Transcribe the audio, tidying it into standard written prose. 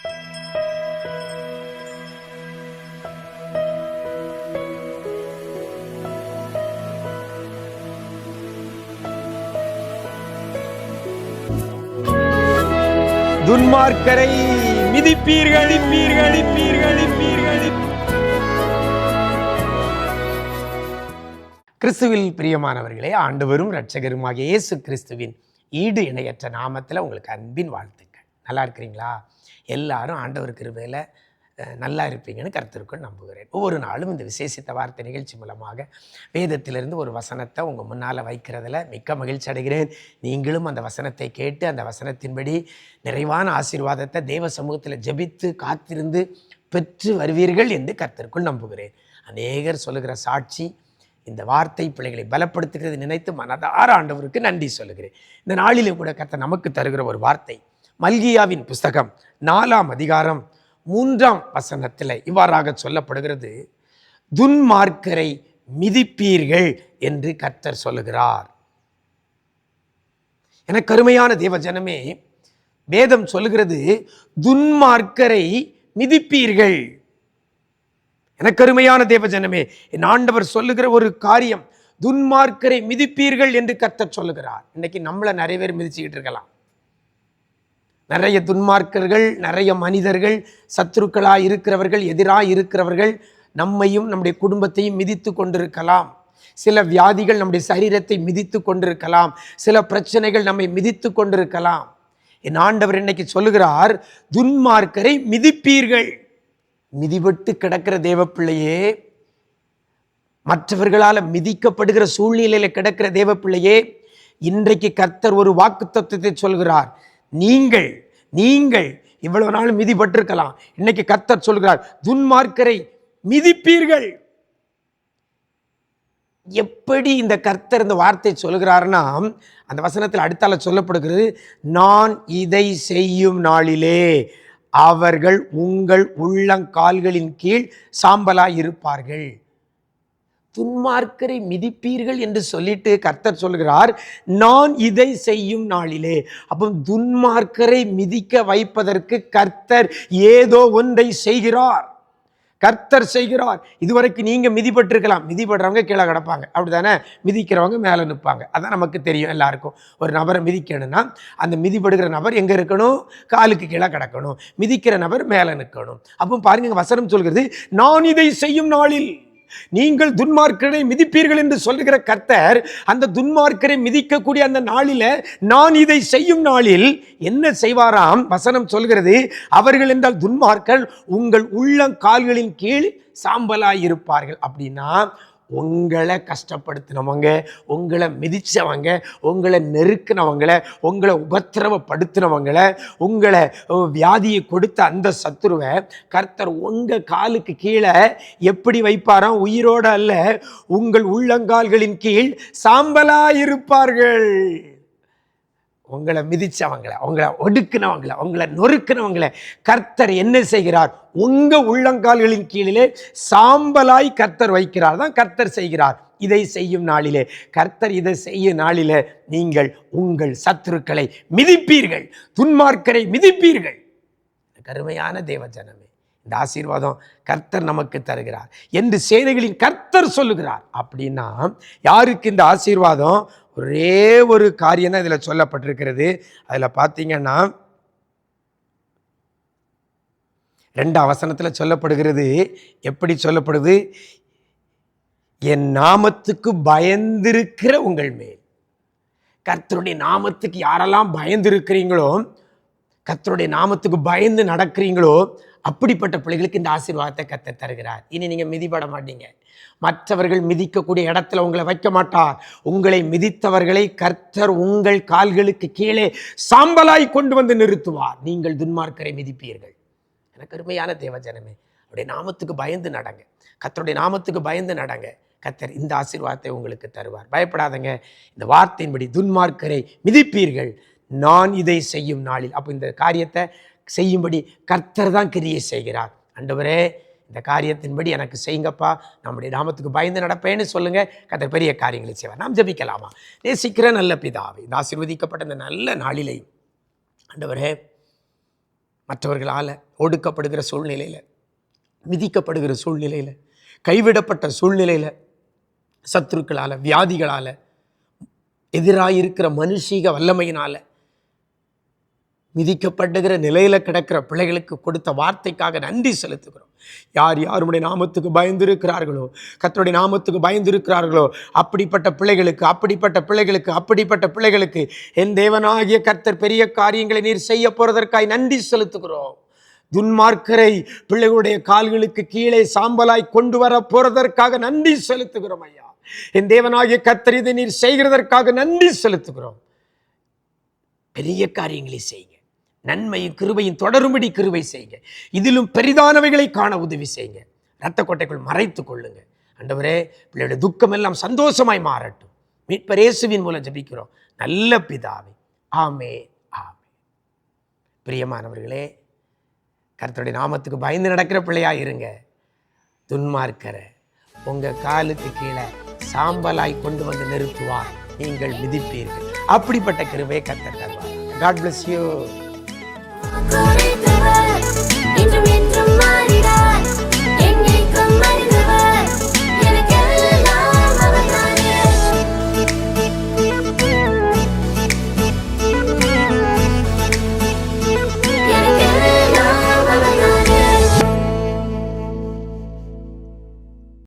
துன்மார்க்கரை மிதிப்பீர்கள். கிறிஸ்துவில் பிரியமானவர்களே, ஆண்டவரும் இரட்சகருமாகிய இயேசு கிறிஸ்துவின் ஈடு இணையற்ற நாமத்தில் உங்களுக்கு அன்பின் வாழ்த்துக்கள். நல்லா இருக்கிறீங்களா? எல்லாரும் ஆண்டவர் கிருபையில் நல்லா இருப்பீங்கன்னு கர்த்தருக்குள் நம்புகிறேன். ஒவ்வொரு நாளும் இந்த விசேஷித்த வார்த்தை நிகழ்ச்சி மூலமாக வேதத்திலிருந்து ஒரு வசனத்தை உங்கள் முன்னால் வைக்கிறதுல மிக்க மகிழ்ச்சி அடைகிறேன். நீங்களும் அந்த வசனத்தை கேட்டு அந்த வசனத்தின்படி நிறைவான ஆசீர்வாதத்தை தேவ சமூகத்தில் ஜெபித்து காத்திருந்து பெற்று வருவீர்கள் என்று கர்த்தருக்குள் நம்புகிறேன். அநேகர் சொல்லுகிற சாட்சி இந்த வார்த்தை பிள்ளைகளை பலப்படுத்துகிறது நினைத்து மனதார ஆண்டவருக்கு நன்றி சொல்லுகிறேன். இந்த நாளிலே கூட கர்த்தர் நமக்கு தருகிற ஒரு வார்த்தை மல்கியாவின் புஸ்தகம் 4ஆம் அதிகாரம் 3ஆம் வசனத்தில் இவ்வாறாக சொல்லப்படுகிறது. துன்மார்க்கரை மிதிப்பீர்கள் என்று கர்த்தர் சொல்லுகிறார். எனக்கு அருமையான தேவ ஜனமே, வேதம் சொல்லுகிறது துன்மார்க்கரை மிதிப்பீர்கள். எனக்கு அருமையான தேவ ஜனமே, என் ஆண்டவர் சொல்லுகிற ஒரு காரியம், துன்மார்க்கரை மிதிப்பீர்கள் என்று கர்த்தர் சொல்லுகிறார். இன்னைக்கு நம்மளை நிறைய பேர் மிதிச்சுக்கிட்டு இருக்கலாம். நிறைய துன்மார்க்கர்கள், நிறைய மனிதர்கள், சத்துருக்களாக இருக்கிறவர்கள், எதிராக இருக்கிறவர்கள் நம்மையும் நம்முடைய குடும்பத்தையும் மிதித்து கொண்டிருக்கலாம். சில வியாதிகள் நம்முடைய சரீரத்தை மிதித்து கொண்டிருக்கலாம். சில பிரச்சனைகள் நம்மை மிதித்து கொண்டிருக்கலாம். என் ஆண்டவர் இன்னைக்கு சொல்லுகிறார், துன்மார்க்கரை மிதிப்பீர்கள். மிதிபட்டு கிடக்கிற தேவ பிள்ளையே, மற்றவர்களால் மிதிக்கப்படுகிற சூழ்நிலையில கிடக்கிற தேவ பிள்ளையே, இன்றைக்கு கர்த்தர் ஒரு வாக்குத்தத்தத்தை சொல்கிறார். நீங்கள் இவ்வளவு நாள் மிதிபட்டிருக்கலாம். இன்னைக்கு கர்த்தர் சொல்கிறார், துன்மார்க்கரை மிதிப்பீர்கள். எப்படி இந்த கர்த்தர் இந்த வார்த்தை சொல்கிறார்னா, அந்த வசனத்தில் அடுத்தால சொல்லப்படுகிறது, நான் இதை செய்யும் நாளிலே அவர்கள் உங்கள் உள்ளங்கால்களின் கீழ் சாம்பலாய் இருப்பார்கள். துன்மார்க்கரை மிதிப்பீர்கள் என்று சொல்லிட்டு கர்த்தர் சொல்கிறார், நான் இதை செய்யும் நாளிலே. அப்போ துன்மார்க்கரை மிதிக்க வைப்பதற்கு கர்த்தர் ஏதோ ஒன்றை செய்கிறார். கர்த்தர் செய்கிறார். இதுவரைக்கும் நீங்க மிதிப்பட்டிருக்கலாம். மிதிப்படுறவங்க கீழே கிடப்பாங்க, அப்படித்தானே? மிதிக்கிறவங்க மேலே நிற்பாங்க. அதான் நமக்கு தெரியும் எல்லாருக்கும். ஒரு நபரை மிதிக்கணும்னா அந்த மிதிப்படுகிற நபர் எங்க இருக்கணும்? காலுக்கு கீழே கிடக்கணும். மிதிக்கிற நபர் மேலே நிற்கணும். அப்போ பாருங்க, வசனம் சொல்கிறது, நான் இதை செய்யும் நாளில் நீங்கள் துன்மார்க்கரை மிதிப்பீர்கள் என்று சொல்லுகிற கர்த்தர், அந்த துன்மார்க்கரை மிதிக்கக்கூடிய அந்த நாளில, நான் இதை செய்யும் நாளில் என்ன செய்வாராம்? வசனம் சொல்கிறது, அவர்கள் என்றால் துன்மார்க்கர் உங்கள் உள்ளங்கால்களின் கீழ் சாம்பலாய் இருப்பார்கள். அப்படின்னா உங்களை கஷ்டப்படுத்தினவங்க, உங்களை மிதிச்சவங்க, உங்களை நெருக்கினவங்களை, உங்களை உபத்திரவப்படுத்தினவங்களை, உங்களை வியாதியை கொடுத்த அந்த சத்துருவை கர்த்தர் உங்கள் காலுக்கு கீழே எப்படி வைப்பாராம்? உயிரோடு அல்ல, உங்கள் உள்ளங்கால்களின் கீழ் சாம்பலாயிருப்பார்கள். உங்களை மிதிச்சவங்களை, உங்களை ஒடுக்கினவங்களை, உங்களை நொறுக்கினவங்களை கர்த்தர் என்ன செய்கிறார்? உங்க உள்ளங்கால்களின் கீழிலே சாம்பலாய் கர்த்தர் வைக்கிறார். தான் கர்த்தர் செய்கிறார். இதை செய்யும் நாளிலே, கர்த்தர் இதை செய்யும் நாளிலே நீங்கள் உங்கள் சத்துருக்களை மிதிப்பீர்கள், துன்மார்க்கரை மிதிப்பீர்கள். கருமையான தேவ ஜனமே, இந்த ஆசீர்வாதம் கர்த்தர் நமக்கு தருகிறார் என்று சேனைகளின் கர்த்தர் சொல்லுகிறார். அப்படின்னா யாருக்கு இந்த ஆசீர்வாதம்? ஒரே ஒரு காரியம் தான் இதில் சொல்லப்பட்டிருக்கிறது. அதில் பார்த்தீங்கன்னா 2ஆம் வசனத்தில் சொல்லப்படுகிறது. எப்படி சொல்லப்படுது? என் நாமத்துக்கு பயந்திருக்கிற உங்கள் மேல். கர்த்தருடைய நாமத்துக்கு யாரெல்லாம் பயந்திருக்கிறீங்களோ, கர்த்தருடைய நாமத்துக்கு பயந்து நடக்கிறீங்களோ, அப்படிப்பட்ட பிள்ளைகளுக்கு இந்த ஆசீர்வாதத்தை கர்த்தர் தருகிறார். இனி நீங்க மிதிபட மாட்டீங்க. மற்றவர்கள் மிதிக்கக்கூடிய இடத்துல உங்களை வைக்க மாட்டார். உங்களை மிதித்தவர்களை கர்த்தர் உங்கள் கால்களுக்கு கீழே சாம்பலாய் கொண்டு வந்து நிறுத்துவார். நீங்கள் துன்மார்க்கரை மிதிப்பீர்கள். எனக்கு அருமையான தேவ ஜனமே, அவருடைய நாமத்துக்கு பயந்து நடங்க. கர்த்தருடைய நாமத்துக்கு பயந்து நடங்க. கர்த்தர் இந்த ஆசீர்வாதத்தை உங்களுக்கு தருவார். பயப்படாதங்க. இந்த வார்த்தையின்படி துன்மார்க்கரை மிதிப்பீர்கள், நான் இதை செய்யும் நாளில். அப்போ இந்த காரியத்தை செய்யும்படி கர்த்தர் தான் கிரியை செய்கிறார். ஆண்டவரே, இந்த காரியத்தின்படி எனக்கு செய்யுங்கப்பா, நம்முடைய நாமத்துக்கு பயந்து நடப்பேன்னு சொல்லுங்க. கர்த்தர் பெரிய காரியங்களை செய்வார். நாம் ஜெபிக்கலாமா? நேசிக்கிற நல்ல பிதாவே, இந்த ஆசீர்வதிக்கப்பட்ட இந்த நல்ல நாளிலே ஆண்டவரே, மற்றவர்களால் ஒடுக்கப்படுகிற சூழ்நிலையில், மிதிக்கப்படுகிற சூழ்நிலையில், கைவிடப்பட்ட சூழ்நிலையில், சத்துருக்களால், வியாதிகளால், எதிராயிருக்கிற மனுஷீக வல்லமையினால் மிதிக்கப்படுகிற நிலையில் கிடக்கிற பிள்ளைகளுக்கு கொடுத்த வார்த்தைக்காக நன்றி செலுத்துகிறோம். யார் யாருடைய நாமத்துக்கு பயந்திருக்கிறார்களோ, கர்த்தருடைய நாமத்துக்கு பயந்திருக்கிறார்களோ, அப்படிப்பட்ட பிள்ளைகளுக்கு என் தேவனாகிய கர்த்தர் பெரிய காரியங்களை நீர் செய்ய போறதற்காய் நன்றி செலுத்துகிறோம். துன்மார்க்கரை பிள்ளைகளுடைய கால்களுக்கு கீழே சாம்பலாய் கொண்டு வர போறதற்காக நன்றி செலுத்துகிறோம் ஐயா. என் தேவனாகிய கர்த்தர் இதை நீர் செய்கிறதற்காக நன்றி செலுத்துகிறோம். பெரிய காரியங்களை செய்யுங்க, நன்மையும் கிருபையும் தொடரும்படி கிருபை செய்யுங்க, இதிலும் பெரிதானவைகளை காண உதவி செய்யுங்க. இரத்த கோட்டைக்குள் மறைத்து கொள்ளுங்க ஆண்டவரே. பிள்ளையுடைய துக்கம் எல்லாம் சந்தோஷமாய் மாறட்டும். மீட்பர் இயேசுவின் மூலம் ஜெபிக்கிறோம் நல்ல பிதாவே, ஆமென், ஆமென். பிரியமானவர்களே, கர்த்தருடைய நாமத்துக்கு பயந்து நடக்கிற பிள்ளையா இருங்க. துன்மார்க்கரை உங்க காலுக்கு கீழே சாம்பலாய் கொண்டு வந்து நிறுத்துவார், நீங்கள் மிதிப்பீர்கள். அப்படிப்பட்ட கிருபையை கர்த்தர் தருவார். God bless you.